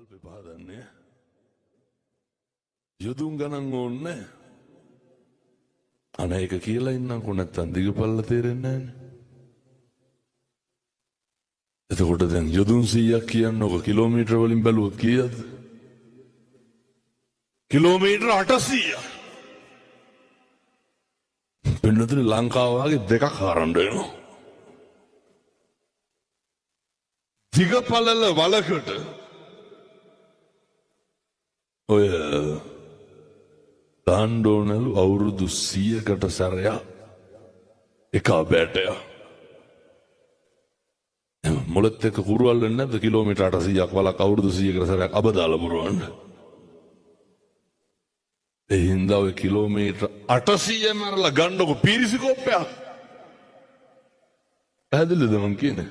කල්පේ පහදන්නේ යොදුන් ගණන් ඕනේ අනේ ඒක කියලා ඉන්නකො නැත්තම් දිගපල්ල තේරෙන්නේ නැහැ. එතකොට දැන් යොදුන් 100ක් කියන්නකො කිලෝමීටර වලින් බැලුවොත් කීයද? කිලෝමීටර 800. වෙනතර ලංකාව වගේ දෙකක් හරන්න වෙනවා. දිගපළල වලකට ඔය දාණ්ඩෝනලු අවුරුදු 100කට සැරයක් එක බෑටය මොළත් එක්ක කුරුවල් වෙන්නේ නැද්ද කිලෝමීටර 800ක් වලක් අවුරුදු 100කට සැරයක් අබදාලා පුරවන්න. ඒ හින්දා ඔය කිලෝමීටර 800 මරලා ගන්නකො පීරිසිකෝප්පයක්. පැහැදිලිද මං කියන්නේ?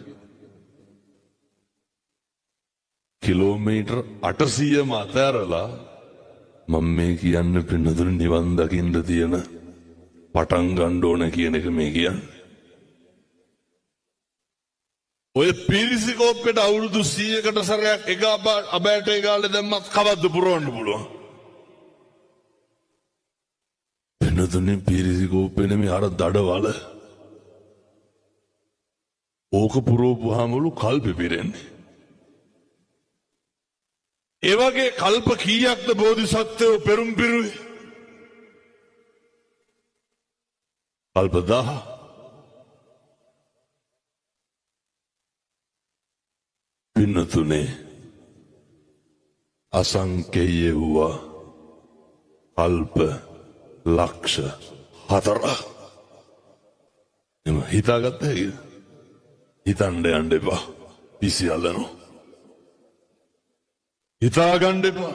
කිලෝමීටර 800ම අතෑරලා මම මේ කියන්නේ පින්නතුනි නිවන් දකින්න තියෙන පටන් ගන්න ඕන කියන එක මේ කියන්නේ. ඔය පීරිසිකෝප්පෙට අවුරුදු 100කට සැරයක් එක අබෑට ගාලේ දැම්මත් කවද්ද පුරවන්න පුළුවන්. පින්නතුනි පීරිසිකෝප්පේ නෙමෙයි අර දඩවල. ඕක පුරවපුවාමලු කල්පෙ පිරෙන්නේ. ඒ වගේ කල්ප කීයක්ද බෝධිසත්වයෝ පෙරම් පිරුවේ? කල්ප 1000. පින්නතුනේ අසංකේය වූ කල්ප ලක්ෂ 4. එම හිතාගත්ත හැකිද? හිතන්න යන්න එපා. පිසියල්ලනෝ. හිතාගන්න එපා.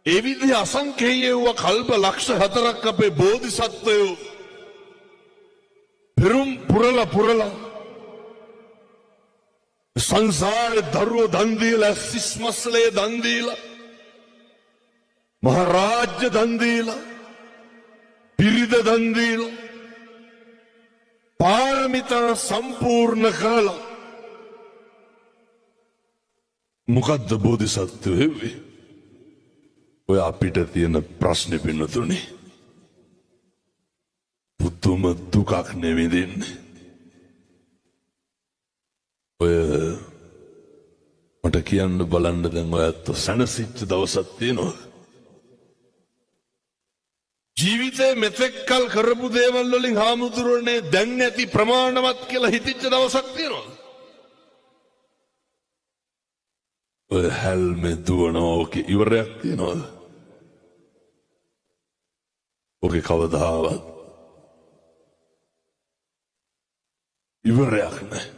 ඒ විදිහ අසංකේය වූ කල්ප ලක්ෂ 4ක් අපේ බෝධිසත්වයෝ පෙරම් පුරලා සංසාරේ දරුවෝ දන් දීලා සිස්මස්ලේ දන් දීලා මහරාජ්‍ය දන් දීලා පිරිද දන් දීලා පාරමිතා සම්පූර්ණ කළා. මොකද්ද බෝධිසත්වයෝ වෙන්නේ? ඔය අපිට තියෙන ප්‍රශ්නේ පින්නතුනේ පුදුම දුකක් නෙවෙදින්නේ. ඔය මට කියන්න බලන්න දැන් ඔයත් සනසිච්ච දවසක් තියෙනවා. ජීවිතේ මෙතෙක්කල් කරපු දේවල් වලින් හාමුදුරනේ දැන් නැති ප්‍රමාණවත් කියලා හිතිච්ච දවසක් තියෙනවා. ඔය හැල්මේ දුවනවා ඕකේ ඉවරයක් තියනවද? ඕකේ කවදාවත් ඉවරයක් නැහැ.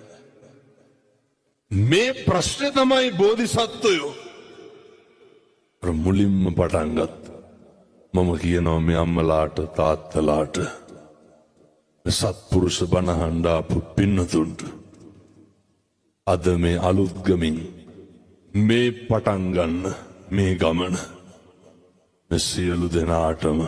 මේ ප්‍රශ්නේ තමයි බෝධිසත්වයෝ මුලින්ම පටන් ගත්ත. මම කියනවා මේ අම්මලාට තාත්තලාට සත්පුරුෂ බණ ආපු පින්නතුන්ට අද මේ අලුත් ගමින් මේ පටන් ගන්න මේ ගමන මේ සියලු දෙනාටම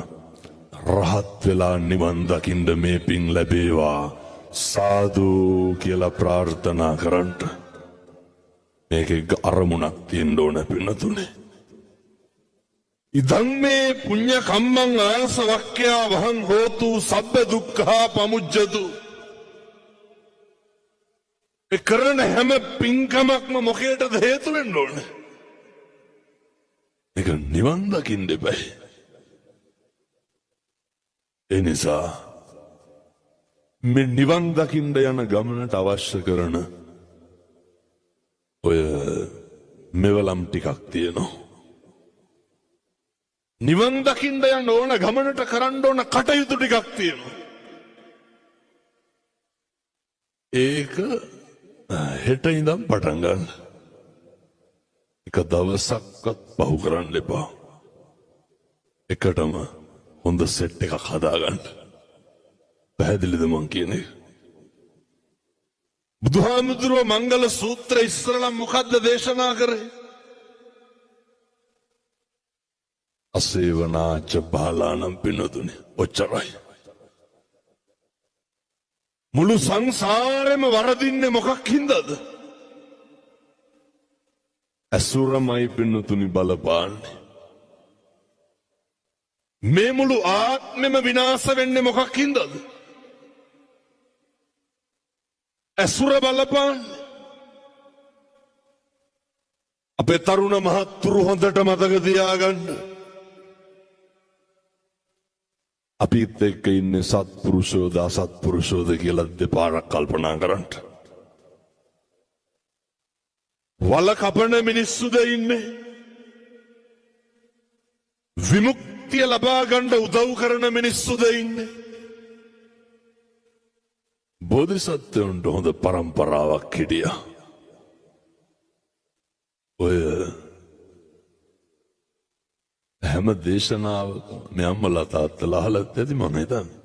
රහත් වෙලා නිවන් දකින්න මේ පින් ලැබේවා සාදු කියලා ප්‍රාර්ථනා කරන්න. මේකේ අරමුණක් තියෙන්න ඕන පින්නතුනේ. ඉදං මේ පුඤ්ඤ කම්මං ආස වක්ඛ්‍යා වහං හෝතු සබ්බ දුක්ඛා පමුජ්ජතු. ඒ කරන හැම පින්කමක්ම මොකේටද හේතු වෙන්න ඕනේ? ඒක නිවන් දකින්න එපයි. ඒ නිසා මේ නිවන් දකින්න යන ගමනට අවශ්‍ය කරන ඔය මෙවලම් ටිකක් තියෙනවා. නිවන් දකින්න යන ඕන ගමනට කරන්න ඕන කටයුතු ටිකක් තියෙනවා. ඒක හෙට ඉඳන් පටන් ගන්න. එක දවසක්වත් පහු කරන්න එපා. එකටම හොඳ සෙට් එකක් හදාගන්න. පැහැදිලිද මං කියන්නේ? බුදුහාමුදුරුවෝ මංගල සූත්‍ර ඉස්සරලා මොකද්ද දේශනා කරේ? අසේවනාච බාලානම් පින්නතුනේ ඔච්චරයි. මුළු සංසාරෙම වරදින්නේ මොකක් හින්දාද? ඇසුරමයි පින්නතුනි බලපාන්නේ. මේ මුළු ආත්මෙම විනාශ වෙන්නේ මොකක් හින්දාද? ඇසුර බලපාන්නේ. අපේ තරුණ මහත්තුරු හොඳට මතක තියාගන්න. අපිත් එක්ක ඉන්නේ සත්පුරුෂෝද අසත්පුරුෂෝද කියලා දෙපාරක් කල්පනා කරන්න. වල කපන මිනිස්සුද ඉන්නේ? විමුක්තිය ලබා ගන්න උදව් කරන මිනිස්සුද ඉන්නේ? බෝධිසත්වයන්ට හොඳ පරම්පරාවක් හිටියා. ඔය හැම දේශනාවක මේ අම්මලා තාත්තලා අහලත් ඇති මම හිතන්නේ.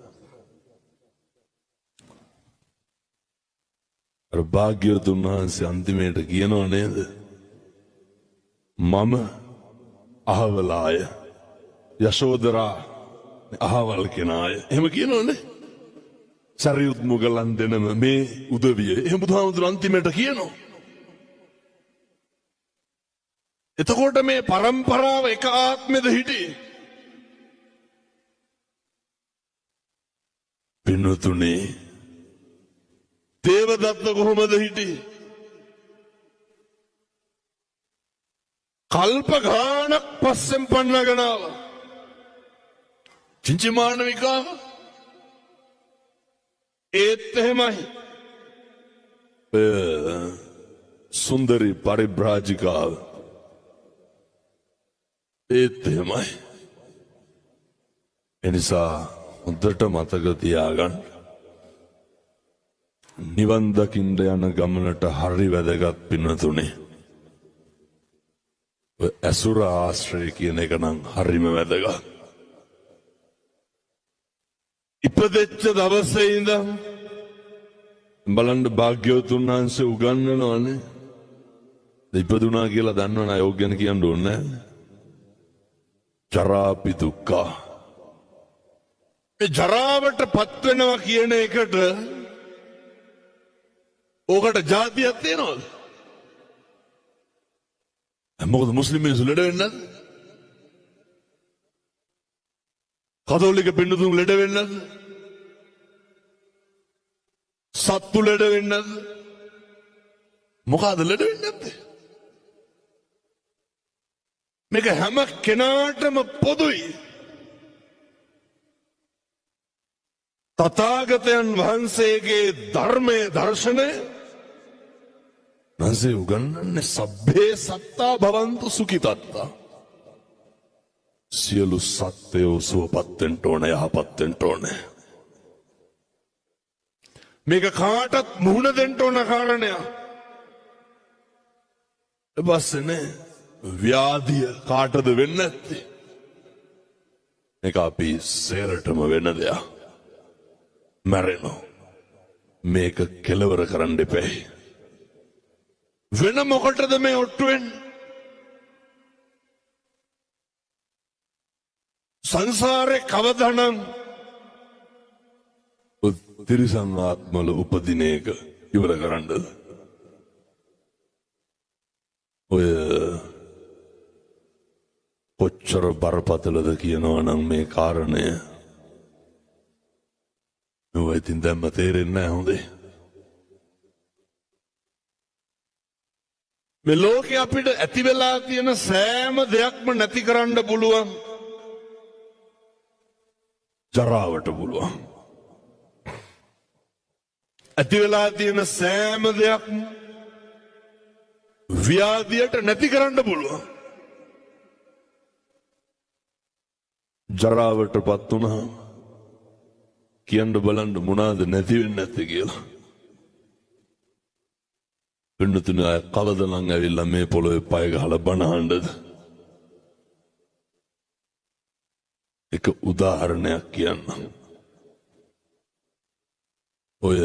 අර භාග්‍යවතුන් වහන්සේ අන්තිමේට කියනව නේද? මම අහවලාය යශෝදරා අහවල් කෙනාය. එහෙම කියනවනේ. සරියුත් මුගලන් දෙනම මේ උදවිය. එහෙම බුදුහාමුදුරුවෝ අන්තිමේට කියනවා. එතකොට මේ පරම්පරාව එක ආත්මෙද හිටියේ? පින්නතුනේ දේවදත්ත කොහොමද හිටියේ? කල්ප ගානක් පස්සෙන් පන්නගෙන ආවා. චින්චමානවිකාව ඒත් එහෙමයි. සුන්දරි පරිබ්‍රාජිකාව ඒත් එහෙමයි. එනිසා හොඳට මතක තියාගන්න. නිවන් දකින්න යන ගමනට හරි වැදගත් පින්නතුනේ. ඇසුර ආශ්‍රය කියන එක නම් හරිම වැදගත්. ඉපදෙච්ච දවසේ ඉඳන් බලන්න භාග්‍යවතුන් වහන්සේ උගන්වනවානේ. ඉපදුනා කියලා දන්නවනේ අය ඕක ගැන කියන්න ඕනේ නැහැ. ජරාපි දුක්ඛා. මේ ජරාවට පත් වෙනවා කියන එකට ඕකට જાතියක් තියෙනවද? මොකද මුස්ලිම් මිනිස්සු ලෙඩ වෙන්නේ නැද්ද? කතෝලික පින්නතුන් ලෙඩ වෙන්නේ නැද්ද? සත්තු ලෙඩ වෙන්නේ නැද්ද? මොකද ලෙඩ වෙන්නේ නැත්තේ? මේක හැම කෙනාටම පොදුයි. තථාගතයන් වහන්සේගේ ධර්මයේ දර්ශනය නැසේ උගන්වන්නේ සබ්බේ සත්තා භවන්තු සුඛිතත්තා. සියලු සත්වයෝ සුවපත් වෙන්න ඕනේ, යහපත් වෙන්න ඕනේ. මේක කාටත් මුහුණ දෙන්න ඕන කාරණයක්. එපස්සනේ ව්‍යාධිය කාටද වෙන්නේ නැත්තේ? මේක අපි සේරටම වෙන දෙයක්. මැරෙනවා. මේක කෙලවර කරන්න එපා. වෙන මොකටද මේ ඔට්ටු වෙන්නේ? සංසාරේ කවදානම් තිරිසන් ආත්මවල උපදින එක ඉවර කරන්නද? ඔය කොච්චර බරපතලද කියනවා නම් මේ කාරණය. ඔය ඉතින් දැම්ම තේරෙන්නේ නැහැ හොඳේ. මේ ලෝකේ අපිට ඇති වෙලා තියෙන සෑම දෙයක්ම නැති කරන්න පුළුවන්. ජරාවට පුළුවන්. ඇති වෙලා තියෙන සෑම දෙයක්ම ව්‍යාධියට නැති කරන්න පුළුවන්. ජරාවටපත් වුණා කියන්න බලන්න මොනවාද නැති වෙන්නේ නැත්තේ කියලා. පින්නතුනේ අය කවදනම් ඇවිල්ලා මේ පොළොවේ පය ගහලා බනහන්නද? එක උදාහරණයක් කියන්න. ඔය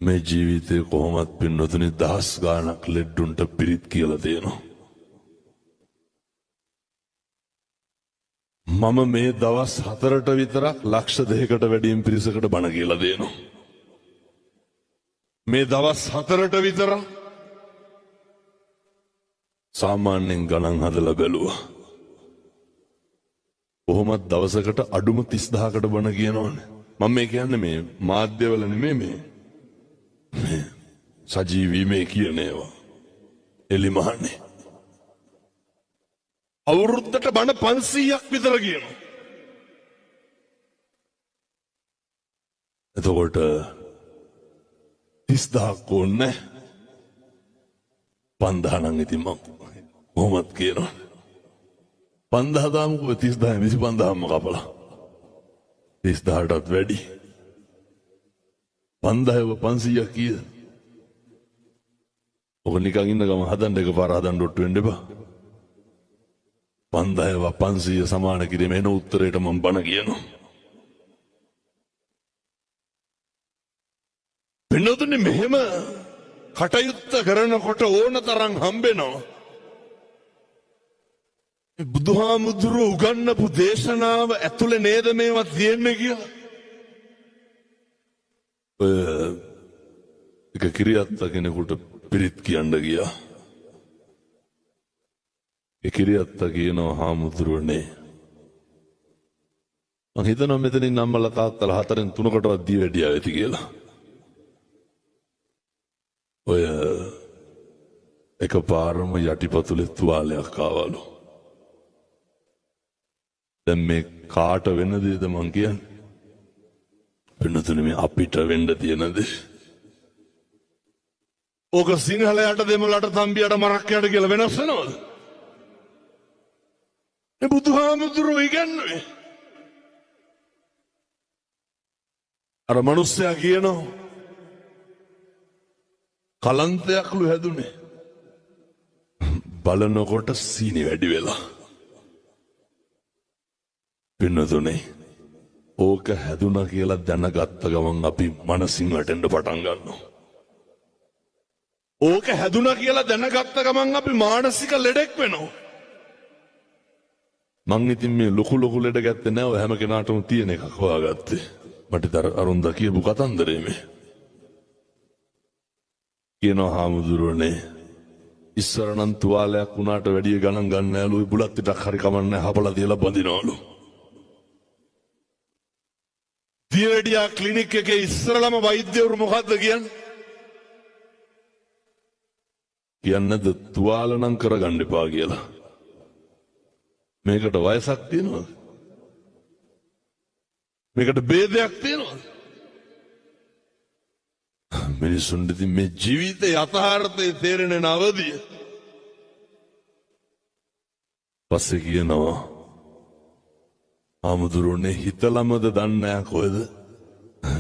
මේ ජීවිතේ කොහොමත් පින්නතුනේ දහස් ගාණක් ලෙඩුන්ට පිරිත් කියලා දෙනවා. මම මේ දවස් 4ට විතරක් ලක්ෂ 2කට වැඩියෙන් පිරිසකට බණ කියලා දෙනවා. මේ දවස් 4ට විතර සාමාන්‍යයෙන් ගණන් හදලා බැලුවා. කොහොමත් දවසකට අඩුම 30000කට බණ කියනවනේ. මම මේ කියන්නේ මේ මාධ්‍යවල නෙමෙයි මේ සජීවී මේ කියන ඒවා. එලිමහන්නේ. අවුරුද්දට බණ 500ක් විතර කියනවා. එතකොට 30000ක් ඕනේ. 5000 නම් ඉතින් මම කොහොමත් කියනවා. 5000 දාමුකෝ 30000 25000ම කපලා 30000ටත් වැඩි 5000 500 කීයද? ඔක නිකන් ඉන්න ගම හදන්න එකපාර හදන්න ඩොට් වෙන්න එපා. 5000 500 සමාන කිරීම එන උත්තරේට මම බණ කියනවා. වෙනතුනේ මෙහෙම කටයුත්ත කරනකොට ඕන තරම් හම්බෙනවා. බුදුහාමුදුරුවෝ උගන්වපු දේශනාව ඇතුලේ නේද මේවා තියෙන්නේ කියලා. එක කිරියත්ත කෙනෙකුට පිරිත් කියන්න ගියා. ඒ කිරියත්ත කියනවා හාමුදුරුවනේ මං හිතනවා මෙතනින් අම්මලා තාත්තලා 4න් 3කටවත් දී වැඩියා ඇති කියලා. ඔය එකපාරම යටිපතුලේ තුවාලයක් ආවලු. දැන් මේ කාට වෙන දේද මං කියන්නේ? වෙනතුනේ මේ අපිට වෙන්න තියෙන දේ. ඕක සිංහලයට දෙමළට තම්බියට මරක්කයට කියලා වෙනස් වෙනවද? මේ බුදුහාමුදුරුවෝ ඉගන්නුවේ. අර මිනිස්සයා කියනවා කලන්තයක්ලු හැදුනේ. බලනකොට සීනි වැඩි වෙලා. පින්නතුනේ ඕක හැදුනා කියලා දැනගත්ත ගමන් අපි මනසින් වැටෙන්න පටන් ගන්නවා. ඕක හැදුනා කියලා දැනගත්ත ගමන් අපි මානසික ලෙඩෙක් වෙනවා. මං ඉතින් මේ ලොකු ලෙඩ ගත්තේ නෑ. ඔය හැම කෙනාටම තියෙන එකක් හොයාගත්තේ. මට අරුන්ද කියපු කතන්දරේ මේ. කියනවා හාමුදුරුවනේ ඉස්සර නම් තුවාලයක් වුණාට වැඩිය ගණන් ගන්න නෑලු. බුලත් ටිකක් හරි කමන්නේ හපලා තියලා බඳිනවලු. දියවැඩියා ක්ලිනික් එකේ ඉස්සරලම වෛද්‍යවරු මොකද්ද කියන්නේ? කියන්නද තුවාල නම් කරගන්න එපා කියලා. මේකට වයසක් තියෙනවද? මේකට ભેදයක් තියෙනවද? මිනිසුන්ට ඉතින් මේ ජීවිතේ යථාර්ථය තේරෙන්නේ නැවදිය. පස්සේ කියනවා ආමුදුරුවනේ හිතලමද දන්නේ නැහැ කොහෙද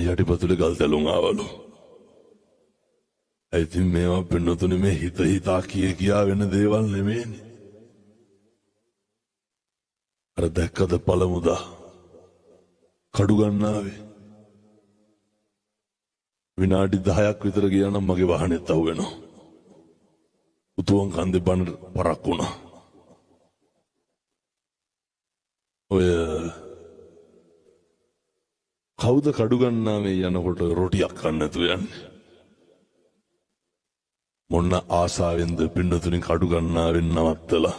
යටිපතුලේ ගල් තැලුම් ආවලු. ඉතින් මේවා පින්නතුනේ මේ හිතා කියා වෙන දේවල් නෙමෙයිනේ. අර දැක්කද පළමුදා කඩු ගන්නාවේ විනාඩි 10ක් විතර ගියා නම් මගේ වාහනේත් අහු වෙනවා. උතුම් කන්දේ බණ පරක් වුණා. ඔය කවුද කඩු ගන්නාවේ යනකොට රොටියක් කන්න නැතුව යන්නේ? මොන ආසාවෙන්ද පින්නතුනේ කඩු ගන්නාවෙන් නවත්තලා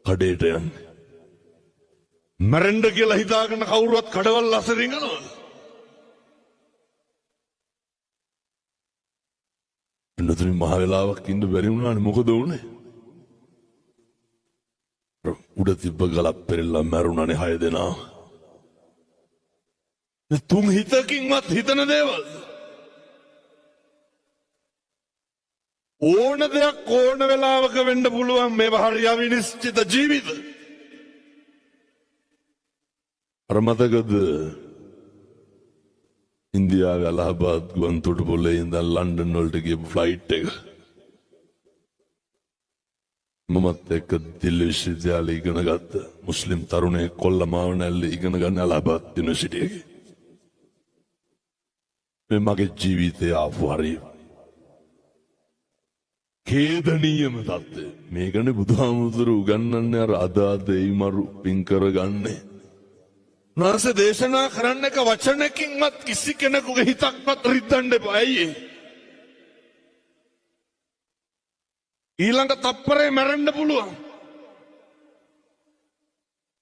කඩේට යන්නේ? මරෙන්ඩ කියලා හිතාගෙන කවුරුවත් කඩවල් අසරින්ගනවද? පින්නතුනේ මහ වෙලාවක් ඉන්න බැරි වුණානේ. මොකද වුනේ? උඩ තිබ්බ ගලක් පෙරෙල්ලා මැරුණානේ 6 දෙනා. තුන් හිතකින්වත් හිතන දේවල්. ඕන දෙයක් ඕන වෙලාවක වෙන්න පුළුවන්. මේවා හරි අවිනිශ්චිත ජීවිත. අර මතකද ඉන්දියාවේ අලහබාද් ගුවන් තොටුපොළේ ඉඳන් ලන්ඩන් වලට ගියපු ෆ්ලයිට් එක? මමත් එක්ක දිල්ලි විශ්වවිද්‍යාලේ ඉගෙන ගත්ත මුස්ලිම් තරුණයෙක් කොල්ල මාව නැල්ලේ ඉගෙන ගන්න අලහබාද් යුනිවර්සිටි එකේ. මේ මගේ ජීවිතේ ආපු හරි ඛේදනීයම තත්ත්වය. මේකනේ බුදුහාමුදුරුවෝ උගන්වන්නේ අර අදාද එයිමරු පින් කරගන්නේ. උන්වහන්සේ දේශනා කරන්න එක වචනකින්වත් කිසි කෙනෙකුගේ හිතක්වත් රිද්දන්න එපා. ඇයි? ඊළඟ තප්පරේ මැරෙන්න පුළුවන්.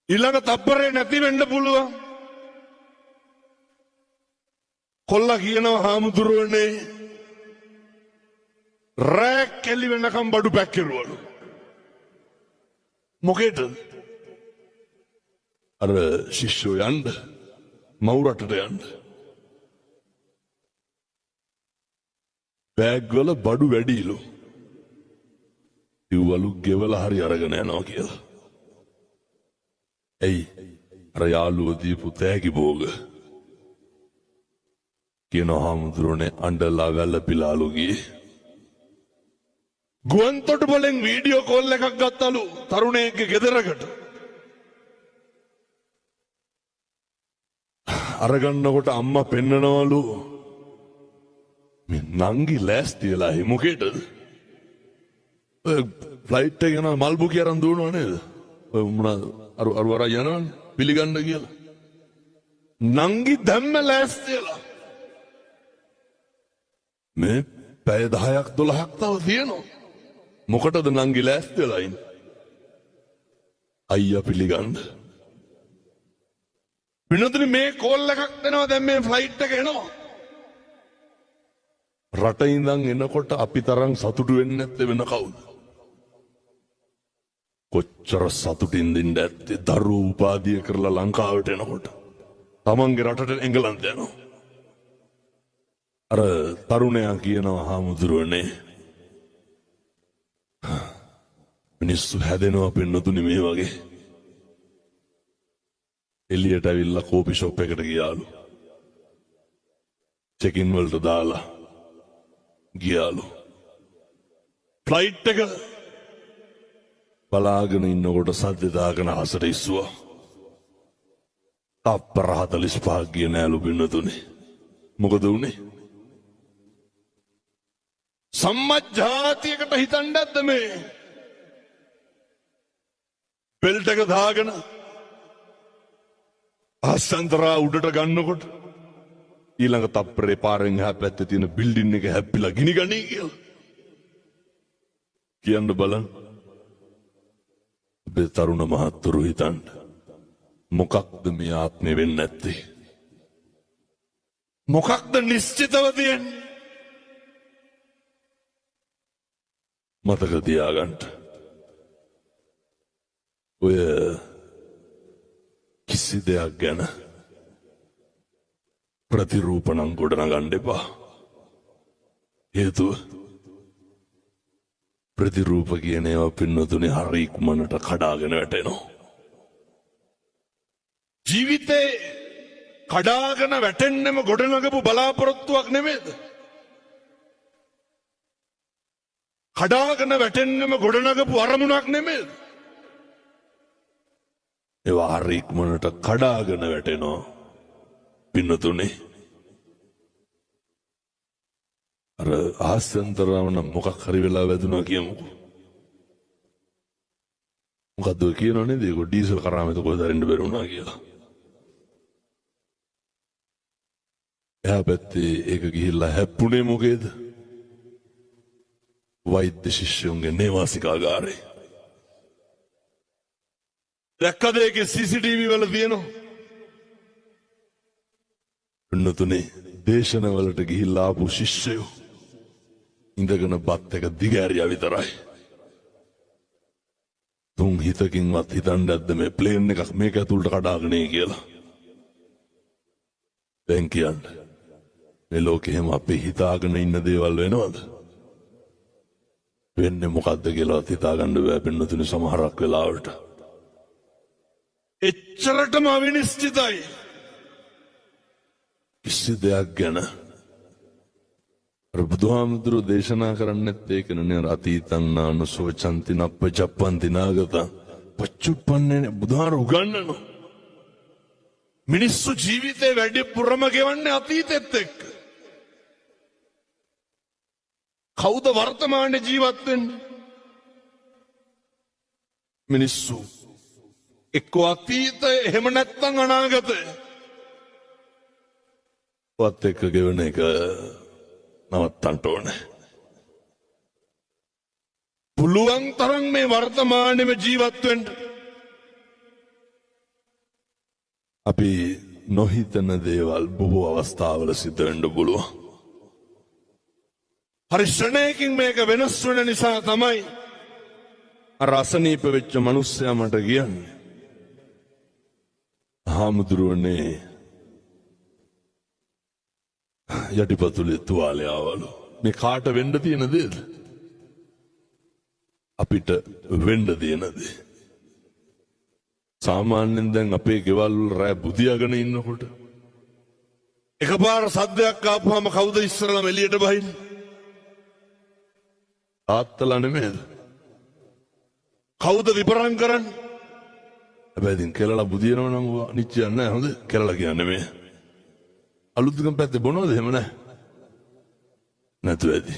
ඊළඟ තප්පරේ නැති වෙන්න පුළුවන්. කොල්ලා කියනවා හාමුදුරුවනේ රෑ කෙලි වෙනකම් බඩු පැක්කිරුවලු. මොකේද? අර ශිෂ්‍යෝ යන්න මවුරටට යන්න. බෑග්වල බඩු වැඩිලු. ඉවලු ගෙවලා හරි අරගෙන යනවා කියලා. ඇයි? අර යාළුවෝ දීපු තෑගි භෝග. කියන හාමුදුරුවනේ අඬලා වැළපිලාලු ගියේ. ගුවන් තොටුපළෙන් වීඩියෝ කෝල් එකක් ගත්තලු තරුණයෙක්ගේ ගෙදරකට. අරගන්නකොට අම්මා පෙන්නනවලු මේ නංගි ලෑස්තිලා මොකේද? ෆ්ලයිට් එක යන මල්බුකි අරන් දුවනව නේද? ඔය මොනවාද අර යනවනේ පිළිගන්න කියලා. නංගි දැම්ම ලෑස්තිලා. මේ පැය 10ක් 12ක් තව තියෙනවා. මොකටද නංගි ලෑස්තිලා ඉන්නේ? අයියා පිළිගන්න. විනෝදනි මේ කෝල් එකක් දෙනවා දැන් මේ ෆ්ලයිට් එක එනවා. රට ඉඳන් එනකොට අපි තරම් සතුටු වෙන්නේ නැත්තේ වෙන කවුද? කොච්චර සතුටින්ද ඉඳ ඇත්තේ දරුවෝ උපාධිය කරලා ලංකාවට එනකොට. තමන්ගේ රටට එංගලන්ත යනවා. අර තරුණයා කියනවා හාමුදුරුවනේ මිනිස්සු හැදෙනවා පින්නතුනි මේ වගේ. එළියට ඇවිල්ලා කෝපි ෂොප් එකට ගියාලු. චෙකින් වලට දාලා ගියාලු. ෆ්ලයිට් එක බලාගෙන ඉන්නකොට සද්ද දාගෙන අහසට ඉස්සුවා. තප්පර 45 ගිය නෑලු පින්නතුනි. මොකද උනේ? සම්මජ්ජාතියකට හිතන්න ඇද්ද මේ? බෙල්ට් එක දාගෙන ආසන්තරා උඩට ගන්නකොට ඊළඟ තප්පරේ පාරෙන් එහා පැත්තේ තියෙන බිල්ඩින් එක හැප්පිලා ගිනි ගනී කියලා. කියන්න බලන්න. අපේ තරුණ මහත්තුරු හිතන්න මොකක්ද මේ ආත්මේ වෙන්නේ නැත්තේ? මොකක්ද නිශ්චිතව තියෙන්නේ? මතක තියාගන්න. ඔය කිසි දෙයක් ගැන ප්‍රතිරූපණම් ගොඩනගන්න එපා. හේතුව ප්‍රතිරූප කියන ඒවා පින්නතුනේ හරි ඉක්මනට කඩාගෙන වැටෙනවා. ජීවිතේ කඩාගෙන වැටෙන්නෙම ගොඩනගපු බලාපොරොත්තුවක් නෙමෙයිද? කඩාගෙන වැටෙන්නෙම ගොඩනගපු අරමුණක් නෙමෙයිද? ඒවා හරි ඉක්මනට කඩාගෙන වැටෙනවා පින්නතුනේ. අර ආස්‍යන්තරාව නම් මොකක් හරි වෙලා වැදුනා කියමුකෝ. මොකද්ද කියනෝ නේද? ඒක ඩීසල් කරාම එතකොට දරින්න බැරුණා කියලා. එහා පැත්තේ ඒක ගිහිල්ලා හැප්පුණේ මොකේද? වෛද්‍ය ශිෂ්‍යයන්ගේ නේවාසිකාගාරේ. දැක්කද ඒකේ CCTV වල තියෙනවා? පින්නතුනේ දේශනවලට ගිහිල්ලා ආපු ශිෂ්‍යයෝ ඉඳගෙන බත් එක දිගෑරියා විතරයි. තුන් හිතකින්වත් හිතන්න ඇද්ද මේ ප්ලේන් එකක් මේක ඇතුළට කඩාගෙන කියලා? දැන් කියන්න මේ ලෝකෙම අපි හිතාගෙන ඉන්න දේවල් වෙනවද? වෙන්නේ මොකද්ද කියලා හිතාගන්න බෑ පින්නතුනේ සමහරක් වෙලාවට. එච්චරටම අවිනිශ්චිතයි. කිසි දෙයක් ගැන බුදුහාමුදුරුවෝ දේශනා කරන්නේත් ඒකනේ. අතීතං නානුසෝචන්ති නප්පජප්පන්ති නාගතං පච්චුප්පන්නේ බුදුහාර උගන්වනවා. මිනිස්සු ජීවිතේ වැඩිපුරම ගෙවන්නේ අතීතෙත් එක්ක. කවුද වර්තමානයේ ජීවත් වෙන්නේ? මිනිස්සු එක්ක අතීතය එහෙම නැත්නම් අනාගතය. වත් එක්ක ගෙවන එක නවත්තන්න ඕනේ. පුළුවන් තරම් මේ වර්තමානයේ ජීවත් වෙන්න අපි නොහිතන දේවල් බොහෝ අවස්ථාවල සිද්ධ වෙන්න පුළුවන්. හරි ශ්‍රණයකින් මේක වෙනස් වෙන නිසා තමයි අර අසනීප වෙච්ච මිනිස්සයා මට කියන්නේ. හාමුදුරුවනේ යටිපතුලේ තුවාලය ආවලු. මේ කාට වෙන්න තියෙන දේද? අපිට වෙන්න තියෙන දේ. සාමාන්‍යයෙන් දැන් අපේ ගෙවල් වල රෑ බුදියාගෙන ඉන්නකොට එකපාර සද්දයක් ආපුවම කවුද ඉස්සරළම එළියට බහින්නේ? තාත්තලා නෙමෙයිද? කවුද විපරම් කරන්නේ? හැබැයි ඉතින් කෙලලා බුදියනවා නම් නිච්චයක් නැහැ. හොඳ කෙලලා කියන්නේ මේ අලුත්ගම පැත්තේ බොනවද? එහෙම නැහැ. නැතු ඇති.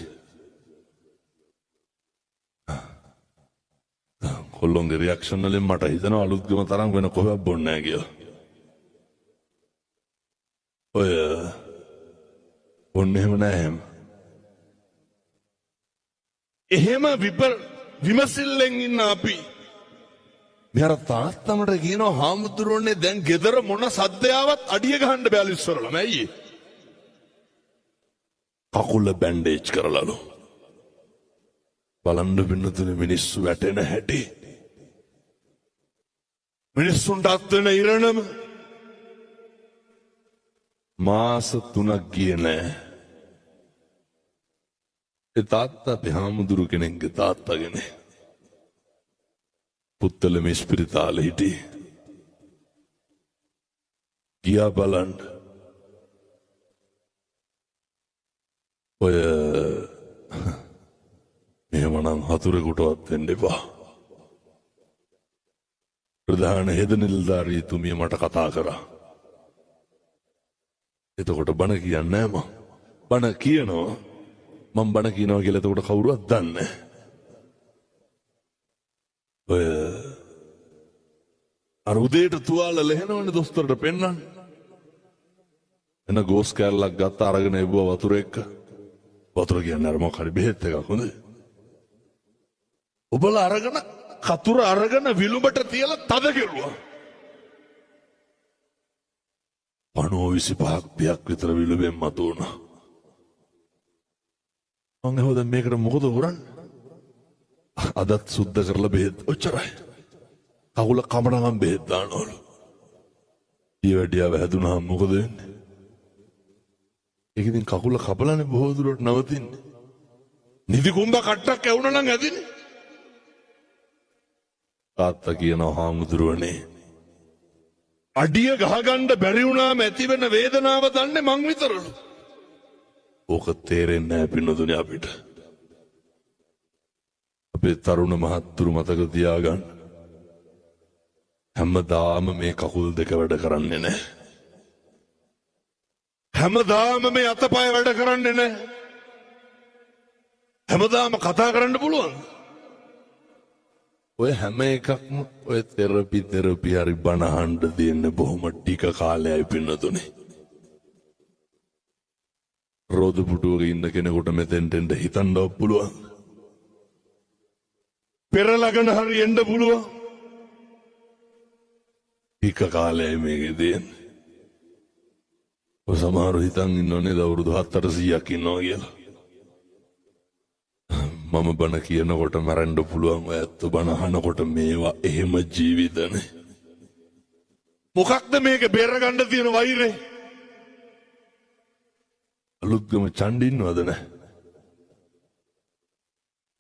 කොල්ලොන්ගේ රියැක්ෂන් වලින් මට හිතෙනවා අලුත්ගම තරම් වෙන කොහෙවත් බොන්නේ නැහැ කියලා. ඔය බොන්නේ එහෙම නැහැ එහෙම. එහෙම විමසිල්ලෙන් ඉන්න අපි මෙහර තාත්තමට කියනවා හාමුදුරුවනේ දැන් ගෙදර මොන සද්දයාවත් අඩිය ගහන්න බැලු ඉස්සරලම ඇයි? කකුල බැන්ඩේජ් කරලාලු. බලන්න පින්නතුනේ මිනිස්සු වැටෙන හැටි. මිනිස්සුන්ට අත් වෙන ඉරණම මාස 3ක් ගියේ නෑ. ඒ තාත්තා අපේ හාමුදුරු කෙනෙක්ගේ තාත්තාගෙන පුත්තලම ස්පිරිතාලේ හිටියේ. ගියා බලන්න. ඔය මෙහෙමනම් හතුරෙකුටවත් වෙන්න එපා. ප්‍රධාන හෙද නිලධාරීතුමිය මට කතා කරා. එතකොට බණ කියන්නේ නෑ මම. බණ කියනවා. මම බණ කියනවා කියලා එතකොට කවුරුවත් දන්නේ නෑ. ඔය අර උදේට තුවාල ලෙහෙනවනේ දොස්තරට පෙන්නන්න. එන ගෝස් කෑල්ලක් ගත්ත අරගෙන එවුවා වතුර එක්ක. වතුර කියන්නේ අර මොකක් හරි බෙහෙත් එකක් හොඳ. ඔබලා අරගෙන කතුර අරගෙන විලුඹට තියලා තද කෙරුවා. 25ක් පියක් විතර විලුඹෙන් මතු වුණා. මං හොද මේකට මොකද කරන්නේ? අදත් සුද්ධ කරලා බෙහෙත් ඔච්චරයි. කකුල කමරනම් බෙහෙත් දානවලු. ඊ වැඩියව හැදුනහම මොකද වෙන්නේ? ඒක ඉතින් කකුල කපලානේ බොහෝ දුරට නවතින්නේ. නිදි කුඹ කට්ටක් ඇවුනා නම් ඇදිනේ. තාත්තා කියනවා හාමුදුරුවනේ අඩිය ගහගන්න බැරි වුණාම ඇති වෙන වේදනාව දන්නේ මං විතරලු. ඕක තේරෙන්නේ නැහැ පින්නතුනේ අපිට. අපේ තරුණ මහත්තුරු මතක තියාගන්න. හැමදාම මේ කකුල් දෙක වැඩ කරන්නේ නැහැ. හැමදාම මේ අතපය වැඩ කරන්නේ නැහැ. හැමදාම කතා කරන්න පුළුවන්. ඔය හැම එකක්ම ඔය තෙරපි හරි බණ අහන්න දෙන්න බොහොම ටික කාලයයි පින්නතුනේ. රෝද පුටුවක ඉන්න කෙනෙකුට මෙතෙන්ට එන්න හිතන්නවත් පුළුවන්. පෙරලගෙන හරි එන්න පුළුවන්. ටික කාලයයි මේකේ දෙන්නේ. ඔය සමහරව හිතන් ඉන්නෝනේ අවුරුදු 700ක් ඉන්නවා කියලා. මම බණ කියනකොට මරන්න පුළුවන්. ඔය ඇත්ත බණ අහනකොට මේවා එහෙම ජීවිතනේ. මොකක්ද මේක බේරගන්න තියෙන වෛරේ? අලුත්ගම චණ්ඩ ඉන්නවද නැහැ?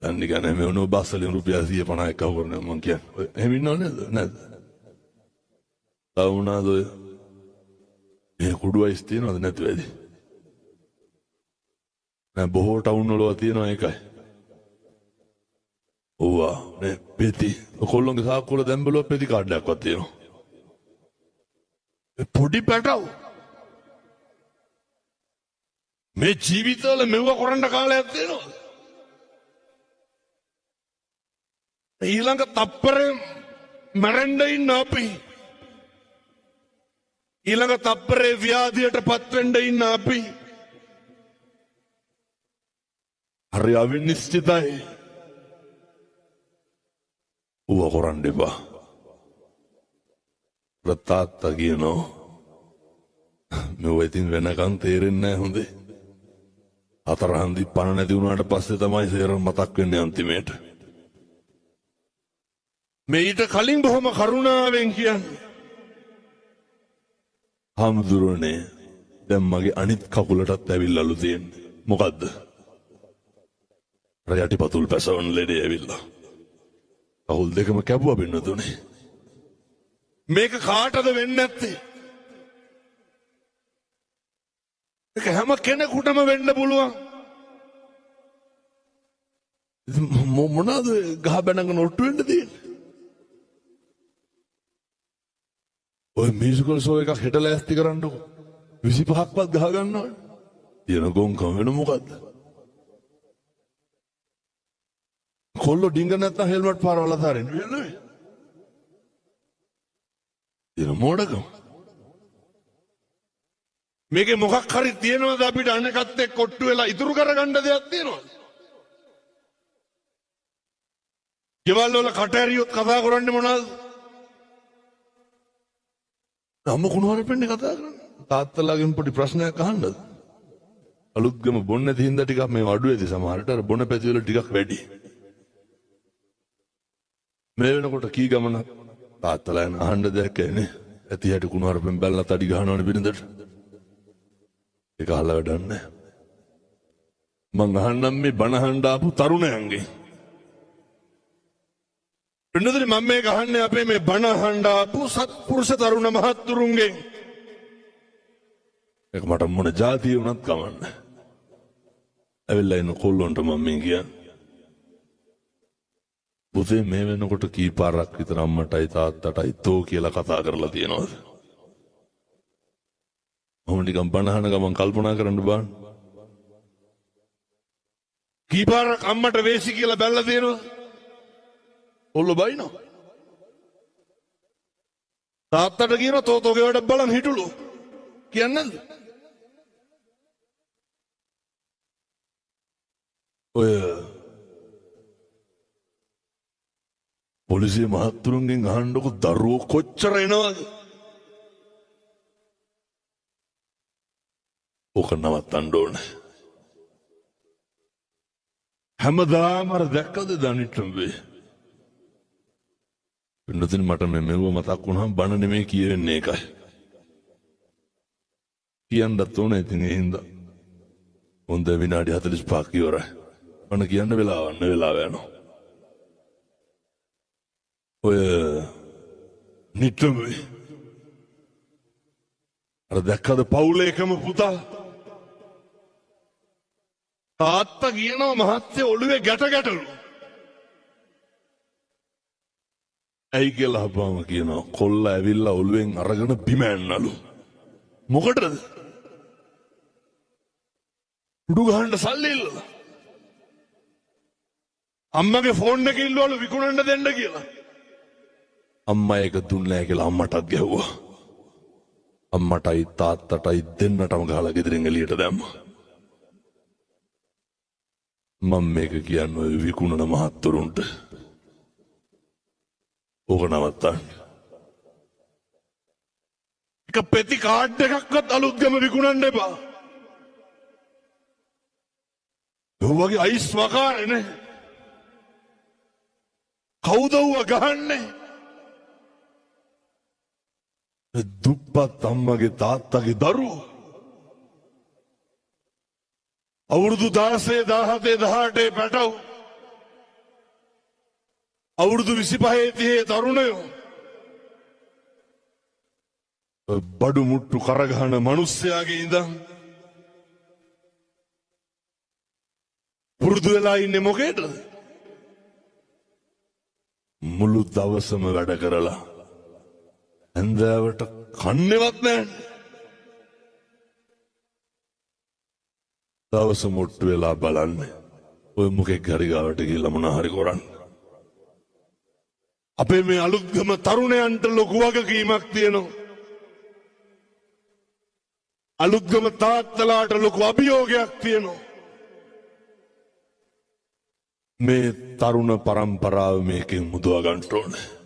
දන්නේ නැහැ මේ උනෝ බස්සලින් රුපියල් 150ක් කවුරුනේ මං කියන්නේ. එහෙම ඉන්නව නේද? නැද්ද? තවුනාද ඔය? මේ කුඩුවයිස් තියනවද නැතු වැඩි? නෑ බොහෝ ටවුන් වල තියෙනවා ඒකයි. ඕවා නේ පෙති කොල්ලොන්ගේ සාක්කුවල දැන් බලුවා පෙති කාඩ් එකක්වත් තියෙනවා. පොඩි පැටව මේ ජීවිතවල මෙව කරන්න කාලයක් තියෙනවා. ඊළඟ තප්පරේ මැරෙන්න ඉන්න අපි. ඊළඟ තප්පරේ ව්‍යාධියට පත් වෙන්න ඉන්න අපි. හරි අවිනිශ්චිතයි. ඌව කරන්න එපා. තාත්තා කියනවා මෙව ඉතින් වෙනකන් තේරෙන්නේ නැහැ හොඳේ. අතරහන්දි පණ නැති වුණාට පස්සේ තමයි සේරම මතක් වෙන්නේ අන්තිමේට. මේ ඊට කලින් බොහොම කරුණාවෙන් කියන්නේ හාමුදුරනේ දැන් මගේ අනිත් කකුලටත් ඇවිල්ලාලු තියෙන්නේ. මොකද්ද? රයටිපතුල් පැසවන ලෙඩේ ඇවිල්ලා. කකුල් දෙකම කැපුවා බින්නතුනේ. මේක කාටද වෙන්නේ නැත්තේ? ඒක හැම කෙනෙකුටම වෙන්න පුළුවන්. මොනවාද ගහ බැනගෙන ඔට්ටු වෙන්න තියෙන්නේ? ඔය මියුසිකල් ෂෝ එකක් හෙට ලෑස්ති කරන්නකො. 25ක්වත් ගහ ගන්නවා. තියෙන ගොංකම වෙන මොකද්ද? කොල්ලෝ ඩිංග නැත්තම් හෙල්මට් පාරවල අතාරින්න වෙන්නේ. තියෙන මොඩකම. මේකේ මොකක් හරි තියෙනවද අපිට අනෙකත් එක්ක කොට්ටු වෙලා ඉතුරු කරගන්න දෙයක් තියෙනවද? ගෙවල් වල කටහැරියොත් කතා කරන්නේ මොනවද? අම්ම කුණුහරුපෙන්නේ කතා කරන්නේ. තාත්තලාගෙන් පොඩි ප්‍රශ්නයක් අහන්නද? අලුත්ගම බොන්න නැති හින්දා ටිකක් මේ අඩු වෙදි සමහරට අර බොන පැති වල ටිකක් වැඩි. මේ වෙනකොට කී ගමනක් තාත්තලා යන අහන්න දෙයක් නැහැ. ඇති හැටි කුණුහරුපෙන් බැලලා තඩි ගහනවනේ බිරිඳට. ඒක අහලා වැඩක් නැහැ. මං අහන්නම් මේ බණ අහන්න ආපු තරුණයන්ගේ. පින්නදේ මම මේක අහන්නේ අපේ මේ බණ අහන්න ආපු සත්පුරුෂ තරුණ මහත්තුරුන්ගෙන්. ඒක මට මොන જાතිය වුණත් කමන්නේ. ඇවිල්ලා ඉන්න කොල්ලොන්ට මම මේ කියන්නේ. පුතේ මේ වෙනකොට කී පාරක් විතර අම්මටයි තාත්තටයි තෝ කියලා කතා කරලා තියෙනවද? මම නිකන් බණ අහන ගමන් කල්පනා කරන්න බෑ. කී පාරක් අම්මට වේසි කියලා බැලලා තියෙනවද? ඔල්ල බයිනෝ. තාත්තට කියනවා තෝතෝගේ වැඩ බලන් හිටුලු. කියන්නේ නැද්ද? ඔය පොලිසිය මහත්තුරුන්ගෙන් අහන්නකො දරුවෝ කොච්චර එනවද? ඕක නවත්තන්න ඕනේ. හැමදාම අර දැක්කද දනිට්ටම්බේ? පින්නතින් මට මෙව මතක් වුණාම බණ නෙමෙයි කියෙන්නේ ඒකයි. කියන්නත් ඕනේ ඉතින් ඒ හින්දා. හොඳ විනාඩි 45ක් ඉවරයි. බණ කියන්න වෙලාව යනවා. ඔය නිට්ටම්බේ අර දැක්කද පවුලේ එකම පුතා? තාත්තා කියනවා මහත්තයා ඔළුවේ ගැටලු. ඇයි කියලා අහපුවම කියනවා කොල්ල ඇවිල්ලා ඔළුවෙන් අරගෙන බිම ඇන්නලු. මොකටද? උඩු ගහන්න සල්ලි ඉල්ලලා. අම්මගේ ෆෝන් එක ඉල්ලවලු විකුණන්න දෙන්න කියලා. අම්මා ඒක දුන්නේ නැහැ කියලා අම්මටත් ගැහුවා. අම්මටයි තාත්තටයි දෙන්නටම ගහලා ගෙදරින් එළියට දැම්මා. මම මේක කියන්නේ ඔය විකුණන මහත්තුරුන්ට. ඕක නවත්තන්න. එක පෙති කාඩ් එකක්වත් අලුත්ගම විකුණන්න එපා. ඔය වගේ අයිස් වකාරේ නේ. කවුද ඌව ගහන්නේ? දුප්පත් අම්මගේ තාත්තගේ දරුවෝ. අවුරුදු 16 17 18 පැටව්. අවුරුදු 25 30 තරුණයෝ. බඩු මුට්ටු කරගහන මිනිස්සයාගේ ඉඳන් පුරුදු වෙලා ඉන්නේ මොකේද? මුළු දවසම වැඩ කරලා ඇන්දාවට කන්නේවත් නැහැ. දවස මුට්ටු වෙලා බලන්නේ ඔය මොකෙක් හරි ගාවට ගිහලා මොනා හරි කරන්නේ. අපේ මේ අලුත්ගම තරුණයන්ට ලොකු වගකීමක් තියෙනවා. අලුත්ගම තාත්තලාට ලොකු අභියෝගයක් තියෙනවා. මේ තරුණ පරම්පරාව මේකෙන් මුදවා ගන්න ඕනේ.